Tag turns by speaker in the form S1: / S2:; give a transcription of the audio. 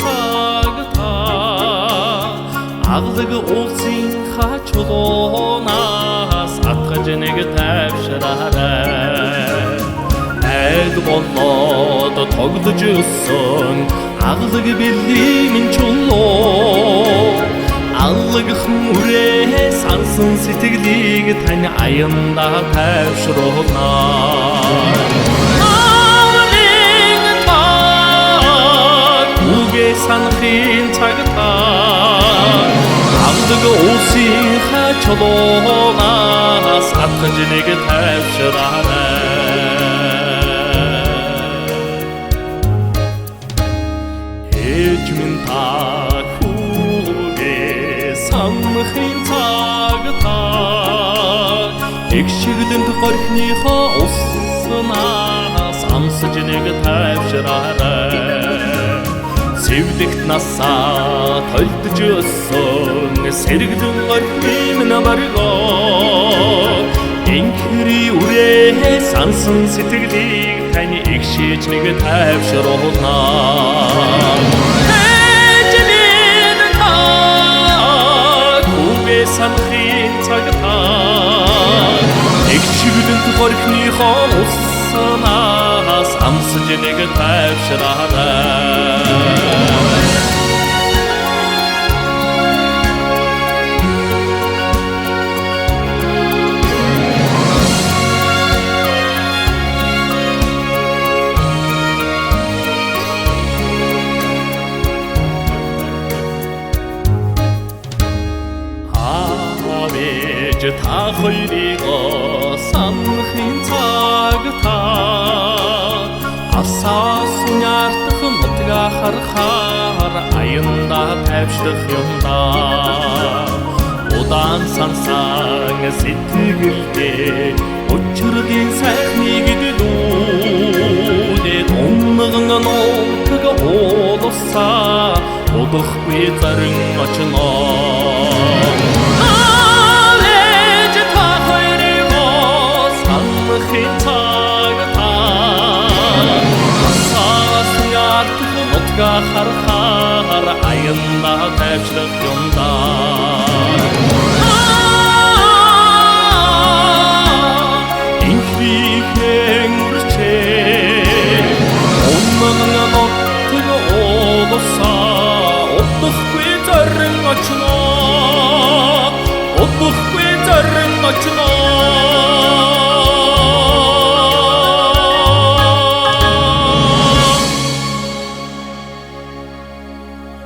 S1: цагта аглаг уулсын хачулуунаас атгаж нэг тавшраарай айд болоод тоглож өссөн аглаг бэллийн чулуу алгах үрээ сансан сэтгэлийг тань аянда тавшруулнаа санахын цагта аглаг уулсын хачулуунаас атгаж нэг тавшраарай ээж минь та хүүгээ санахын цагта эгшиглэнд горхныхоо уснаас амсаж нэг тавшраарай Сэвдэгт насаа толдож өссөн сэргэлэн орхим намаргоо инхри үрээ сансан сэтгэлийг тань игшиж нэг тавшруулнаа Эжлэн та хүүгээ санахын цагта эгшиглэн горхныхоо уснаас амсаж нэг тавшраарай та хоёрыгоо санахын цагта асаасан ярдах нутгаа харахаар аянда тавьшлах юмда удаан сансан сэтгэлдээ өчрөлийн сайхныг дүүлээд умган нутг уулсаа удахгүй зарин очноо харахаар аянда тавьшлах юмда инхрихэн үрчээ умган нутг уулсаа удахгүй зарин очно